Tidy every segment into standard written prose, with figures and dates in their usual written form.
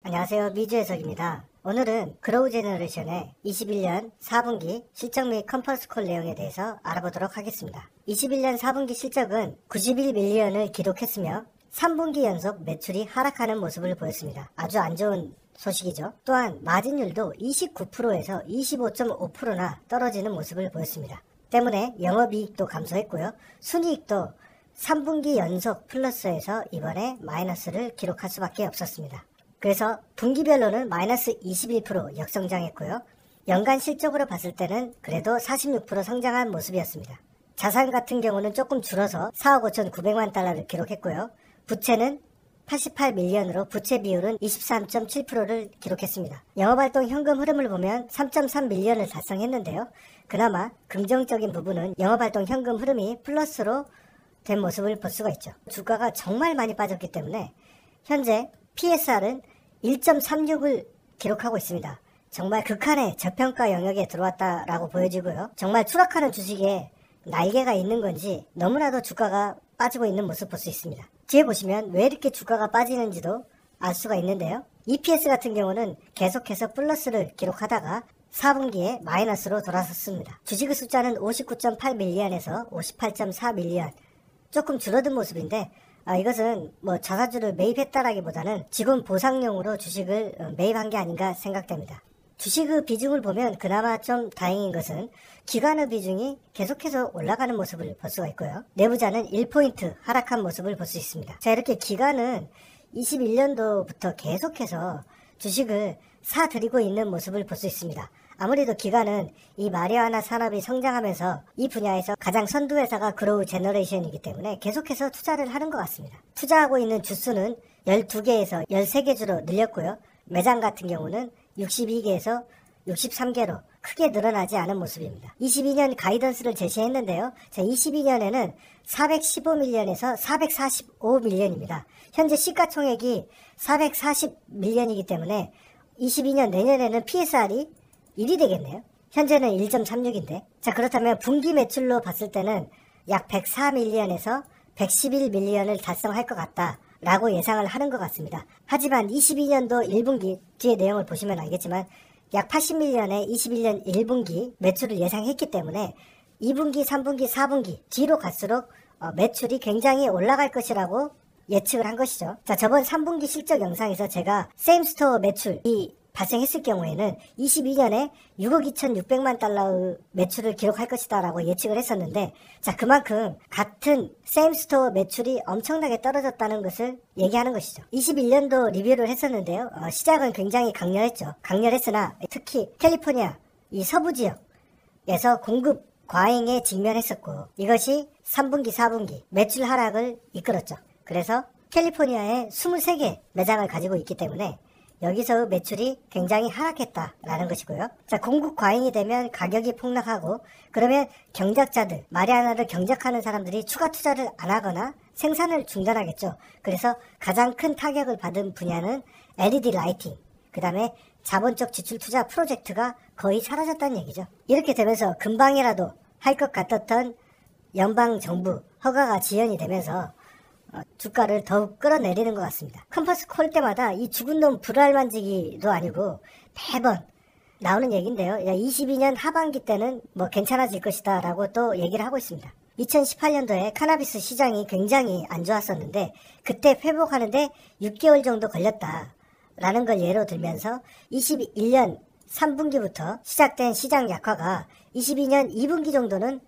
안녕하세요. 미주해석입니다. 오늘은 그로우제너레이션의 21년 4분기 실적 및 컨퍼런스콜 내용에 대해서 알아보도록 하겠습니다. 21년 4분기 실적은 91밀리언을 기록했으며 3분기 연속 매출이 하락하는 모습을 보였습니다. 아주 안 좋은 소식이죠. 또한 마진율도 29%에서 25.5%나 떨어지는 모습을 보였습니다. 때문에 영업이익도 감소했고요. 순이익도 3분기 연속 플러스에서 이번에 마이너스를 기록할 수밖에 없었습니다. 그래서 분기별로는 마이너스 21% 역성장했고요. 연간 실적으로 봤을 때는 그래도 46% 성장한 모습이었습니다. 자산 같은 경우는 조금 줄어서 4억 5,900만 달러를 기록했고요. 부채는 88밀리언으로 부채 비율은 23.7%를 기록했습니다. 영업활동 현금 흐름을 보면 3.3밀리언을 달성했는데요. 그나마 긍정적인 부분은 영업활동 현금 흐름이 플러스로 된 모습을 볼 수가 있죠. 주가가 정말 많이 빠졌기 때문에 현재 PSR은 1.36을 기록하고 있습니다. 정말 극한의 저평가 영역에 들어왔다라고 보여지고요. 정말 추락하는 주식에 날개가 있는 건지 너무나도 주가가 빠지고 있는 모습 볼 수 있습니다. 뒤에 보시면 왜 이렇게 주가가 빠지는지도 알 수가 있는데요. EPS 같은 경우는 계속해서 플러스를 기록하다가 4분기에 마이너스로 돌아섰습니다. 주식의 숫자는 59.8밀리언에서 58.4밀리언 조금 줄어든 모습인데 이것은 자사주를 매입했다라기보다는 직원 보상용으로 주식을 매입한 게 아닌가 생각됩니다. 주식의 비중을 보면 그나마 좀 다행인 것은 기관의 비중이 계속해서 올라가는 모습을 볼 수가 있고요. 내부자는 1포인트 하락한 모습을 볼 수 있습니다. 자, 이렇게 기관은 21년도부터 계속해서 주식을 사들이고 있는 모습을 볼 수 있습니다. 아무래도 기관은 이 마리화나 산업이 성장하면서 이 분야에서 가장 선두회사가 그로우제너레이션이기 때문에 계속해서 투자를 하는 것 같습니다. 투자하고 있는 주수는 12개에서 13개 주로 늘렸고요. 매장 같은 경우는 62개에서 63개로 크게 늘어나지 않은 모습입니다. 22년 가이던스를 제시했는데요. 자, 22년에는 415밀리언에서 445밀리언입니다. 현재 시가총액이 440밀리언이기 때문에 22년 내년에는 PSR이 1이 되겠네요. 현재는 1.36인데. 자, 그렇다면 분기 매출로 봤을 때는 약 104밀리언에서 111밀리언을 달성할 것 같다라고 예상을 하는 것 같습니다. 하지만 22년도 1분기 뒤에 내용을 보시면 알겠지만 약 80밀리언의 21년 1분기 매출을 예상했기 때문에 2분기, 3분기, 4분기 뒤로 갈수록 매출이 굉장히 올라갈 것이라고 예측을 한 것이죠. 자, 저번 3분기 실적 영상에서 제가 세임스토어 매출이 발생했을 경우에는 22년에 6억 2,600만 달러의 매출을 기록할 것이다 라고 예측을 했었는데, 자, 그만큼 같은 세임스토어 매출이 엄청나게 떨어졌다는 것을 얘기하는 것이죠. 21년도 리뷰를 했었는데요. 시작은 굉장히 강렬했죠. 강렬했으나 특히 캘리포니아 이 서부 지역에서 공급 과잉에 직면했었고, 이것이 3분기, 4분기 매출 하락을 이끌었죠. 그래서 캘리포니아에 23개 매장을 가지고 있기 때문에 여기서 매출이 굉장히 하락했다라는 것이고요. 자, 공급 과잉이 되면 가격이 폭락하고, 그러면 경작자들, 마리아나를 경작하는 사람들이 추가 투자를 안 하거나 생산을 중단하겠죠. 그래서 가장 큰 타격을 받은 분야는 LED 라이팅, 그 다음에 자본적 지출 투자 프로젝트가 거의 사라졌다는 얘기죠. 이렇게 되면서 금방이라도 할 것 같았던 연방정부 허가가 지연이 되면서 주가를 더욱 끌어내리는 것 같습니다. 컨퍼런스 콜 때마다 이 죽은 놈 불알만지기도 아니고 매번 나오는 얘기인데요. 22년 하반기 때는 괜찮아질 것이다 라고 또 얘기를 하고 있습니다. 2018년도에 카나비스 시장이 굉장히 안 좋았었는데 그때 회복하는데 6개월 정도 걸렸다라는 걸 예로 들면서 21년 3분기부터 시작된 시장 약화가 22년 2분기 정도는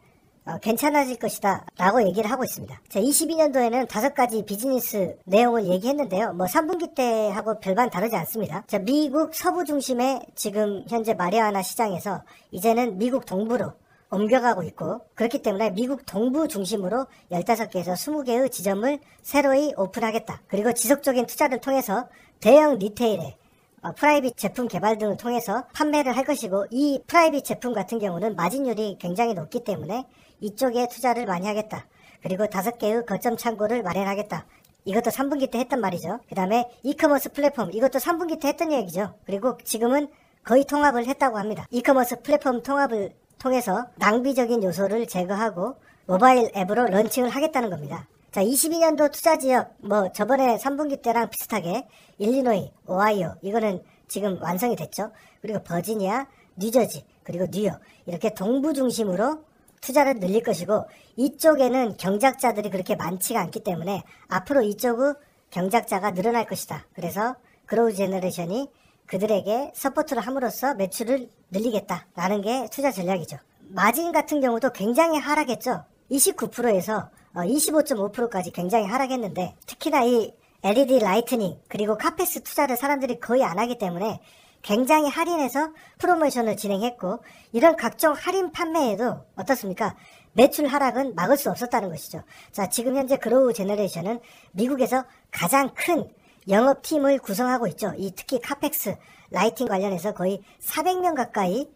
괜찮아질 것이다 라고 얘기를 하고 있습니다. 자, 22년도에는 5가지 비즈니스 내용을 얘기했는데요. 3분기 때하고 별반 다르지 않습니다. 자, 미국 서부 중심의 지금 현재 마리아나 시장에서 이제는 미국 동부로 옮겨가고 있고, 그렇기 때문에 미국 동부 중심으로 15개에서 20개의 지점을 새로이 오픈하겠다. 그리고 지속적인 투자를 통해서 대형 리테일에 프라이빗 제품 개발 등을 통해서 판매를 할 것이고, 이 프라이빗 제품 같은 경우는 마진율이 굉장히 높기 때문에 이쪽에 투자를 많이 하겠다. 그리고 5개의 거점 창고를 마련하겠다. 이것도 3분기 때 했단 말이죠. 그 다음에 이커머스 플랫폼, 이것도 3분기 때 했던 얘기죠. 그리고 지금은 거의 통합을 했다고 합니다. 이커머스 플랫폼 통합을 통해서 낭비적인 요소를 제거하고 모바일 앱으로 런칭을 하겠다는 겁니다. 자, 22년도 투자 지역, 뭐 저번에 3분기 때랑 비슷하게 일리노이, 오하이오, 이거는 지금 완성이 됐죠. 그리고 버지니아, 뉴저지, 그리고 뉴욕, 이렇게 동부 중심으로 투자를 늘릴 것이고, 이쪽에는 경작자들이 그렇게 많지가 않기 때문에 앞으로 이쪽의 경작자가 늘어날 것이다. 그래서 그로우 제너레이션이 그들에게 서포트를 함으로써 매출을 늘리겠다라는 게 투자 전략이죠. 마진 같은 경우도 굉장히 하락했죠. 29%에서 25.5%까지 굉장히 하락했는데, 특히나 이 LED 라이트닝 그리고 카페스 투자를 사람들이 거의 안 하기 때문에 굉장히 할인해서 프로모션을 진행했고, 이런 각종 할인 판매에도 어떻습니까? 매출 하락은 막을 수 없었다는 것이죠. 자, 지금 현재 그로우 제너레이션은 미국에서 가장 큰 영업팀을 구성하고 있죠. 이 특히 카펙스 라이팅 관련해서 거의 400명 가까이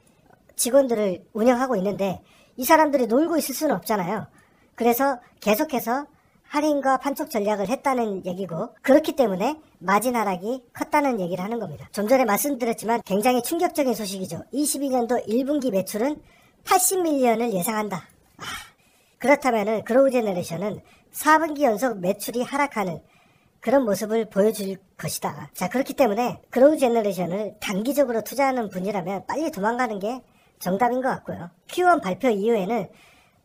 직원들을 운영하고 있는데, 이 사람들이 놀고 있을 수는 없잖아요. 그래서 계속해서 할인과 판촉 전략을 했다는 얘기고, 그렇기 때문에 마진 하락이 컸다는 얘기를 하는 겁니다. 좀 전에 말씀드렸지만 굉장히 충격적인 소식이죠. 22년도 1분기 매출은 80밀리언을 예상한다. 그렇다면은 그로우 제너레이션은 4분기 연속 매출이 하락하는 그런 모습을 보여줄 것이다. 자, 그렇기 때문에 그로우 제너레이션을 단기적으로 투자하는 분이라면 빨리 도망가는 게 정답인 것 같고요. Q1 발표 이후에는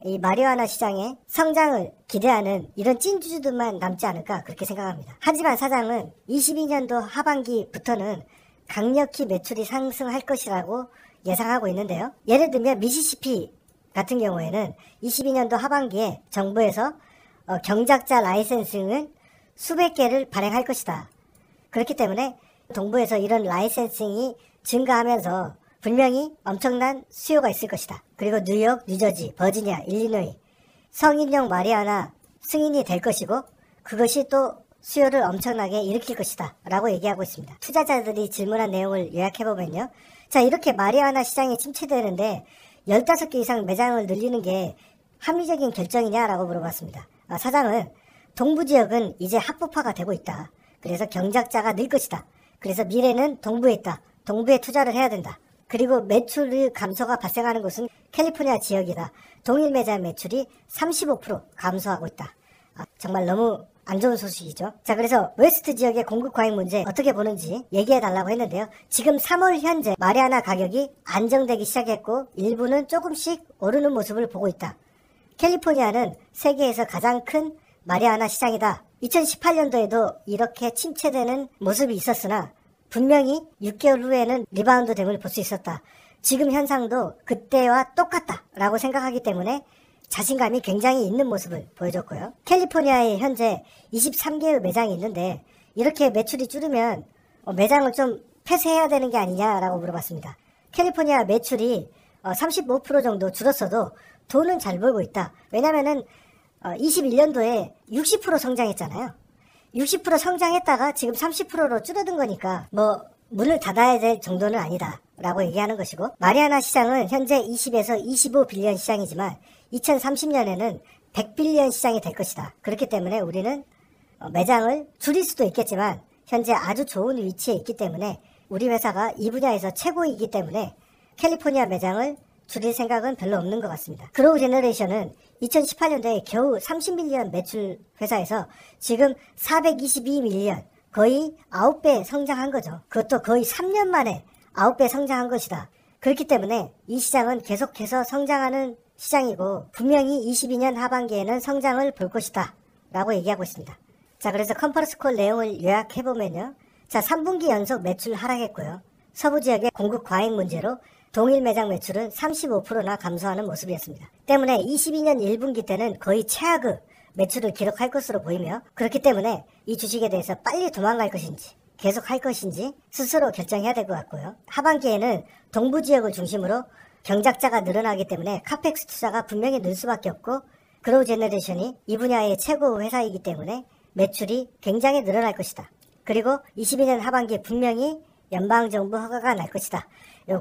이 마리화나 시장의 성장을 기대하는 이런 찐주주들만 남지 않을까, 그렇게 생각합니다. 하지만 사장은 22년도 하반기부터는 강력히 매출이 상승할 것이라고 예상하고 있는데요. 예를 들면 미시시피 같은 경우에는 22년도 하반기에 정부에서 경작자 라이센싱을 수백 개를 발행할 것이다. 그렇기 때문에 동부에서 이런 라이센싱이 증가하면서 분명히 엄청난 수요가 있을 것이다. 그리고 뉴욕, 뉴저지, 버지니아, 일리노이 성인용 마리아나 승인이 될 것이고, 그것이 또 수요를 엄청나게 일으킬 것이다 라고 얘기하고 있습니다. 투자자들이 질문한 내용을 요약해보면요. 자, 이렇게 마리아나 시장이 침체되는데 15개 이상 매장을 늘리는 게 합리적인 결정이냐라고 물어봤습니다. 사장은 동부지역은 이제 합법화가 되고 있다. 그래서 경작자가 늘 것이다. 그래서 미래는 동부에 있다. 동부에 투자를 해야 된다. 그리고 매출 감소가 발생하는 곳은 캘리포니아 지역이다. 동일 매장 매출이 35% 감소하고 있다. 정말 너무 안 좋은 소식이죠. 자, 그래서 웨스트 지역의 공급 과잉 문제 어떻게 보는지 얘기해달라고 했는데요. 지금 3월 현재 마리아나 가격이 안정되기 시작했고, 일부는 조금씩 오르는 모습을 보고 있다. 캘리포니아는 세계에서 가장 큰 마리아나 시장이다. 2018년도에도 이렇게 침체되는 모습이 있었으나 분명히 6개월 후에는 리바운드 됨을 볼 수 있었다. 지금 현상도 그때와 똑같다 라고 생각하기 때문에 자신감이 굉장히 있는 모습을 보여줬고요. 캘리포니아에 현재 23개의 매장이 있는데, 이렇게 매출이 줄으면 매장을 좀 폐쇄해야 되는 게 아니냐라고 물어봤습니다. 캘리포니아 매출이 35% 정도 줄었어도 돈은 잘 벌고 있다. 왜냐면은 21년도에 60% 성장했잖아요. 60% 성장했다가 지금 30%로 줄어든 거니까 뭐 문을 닫아야 될 정도는 아니다 라고 얘기하는 것이고, 마리아나 시장은 현재 20에서 25빌리언 시장이지만 2030년에는 100빌리언 시장이 될 것이다. 그렇기 때문에 우리는 매장을 줄일 수도 있겠지만 현재 아주 좋은 위치에 있기 때문에 우리 회사가 이 분야에서 최고이기 때문에 캘리포니아 매장을 줄일 생각은 별로 없는 것 같습니다. 그로우 제너레이션은 2018년도에 겨우 30밀리언 매출 회사에서 지금 422밀리언, 거의 9배 성장한 거죠. 그것도 거의 3년 만에 9배 성장한 것이다. 그렇기 때문에 이 시장은 계속해서 성장하는 시장이고, 분명히 22년 하반기에는 성장을 볼 것이다 라고 얘기하고 있습니다. 자, 그래서 컨퍼런스 콜 내용을 요약해보면요. 자, 3분기 연속 매출 하락했고요. 서부 지역의 공급 과잉 문제로 동일 매장 매출은 35%나 감소하는 모습이었습니다. 때문에 22년 1분기 때는 거의 최악의 매출을 기록할 것으로 보이며, 그렇기 때문에 이 주식에 대해서 빨리 도망갈 것인지 계속 할 것인지 스스로 결정해야 될 것 같고요. 하반기에는 동부 지역을 중심으로 경작자가 늘어나기 때문에 카펙스 투자가 분명히 늘 수밖에 없고, 그로우 제너레이션이 이 분야의 최고 회사이기 때문에 매출이 굉장히 늘어날 것이다. 그리고 22년 하반기에 분명히 연방정부 허가가 날 것이다.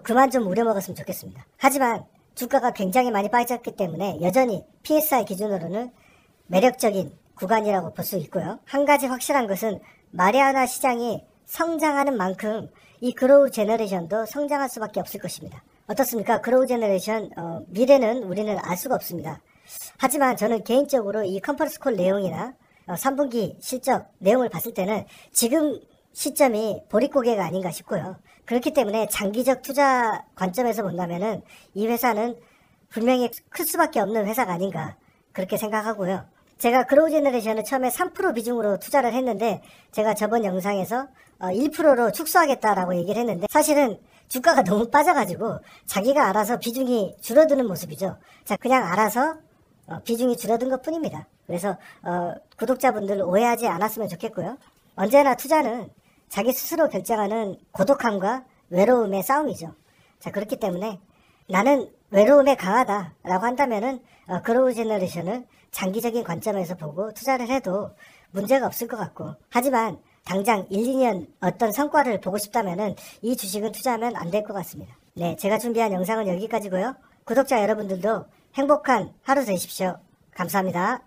그만 좀 우려먹었으면 좋겠습니다. 하지만 주가가 굉장히 많이 빠졌기 때문에 여전히 PSI 기준으로는 매력적인 구간이라고 볼 수 있고요. 한 가지 확실한 것은 마리아나 시장이 성장하는 만큼 이 그로우 제너레이션도 성장할 수밖에 없을 것입니다. 어떻습니까? 그로우 제너레이션 미래는 우리는 알 수가 없습니다. 하지만 저는 개인적으로 이 컨퍼런스 콜 내용이나 3분기 실적 내용을 봤을 때는 지금 시점이 보릿고개가 아닌가 싶고요. 그렇기 때문에 장기적 투자 관점에서 본다면은 이 회사는 분명히 클 수밖에 없는 회사가 아닌가 그렇게 생각하고요. 제가 그로우 제너레이션을 처음에 3% 비중으로 투자를 했는데 제가 저번 영상에서 1%로 축소하겠다라고 얘기를 했는데 사실은 주가가 너무 빠져가지고 자기가 알아서 비중이 줄어드는 모습이죠. 자, 그냥 알아서 비중이 줄어든 것 뿐입니다. 그래서 구독자분들 오해하지 않았으면 좋겠고요. 언제나 투자는 자기 스스로 결정하는 고독함과 외로움의 싸움이죠. 자, 그렇기 때문에 나는 외로움에 강하다라고 한다면은 그로우 제너레이션을 장기적인 관점에서 보고 투자를 해도 문제가 없을 것 같고, 하지만 당장 1, 2년 어떤 성과를 보고 싶다면은 이 주식은 투자하면 안 될 것 같습니다. 네, 제가 준비한 영상은 여기까지고요. 구독자 여러분들도 행복한 하루 되십시오. 감사합니다.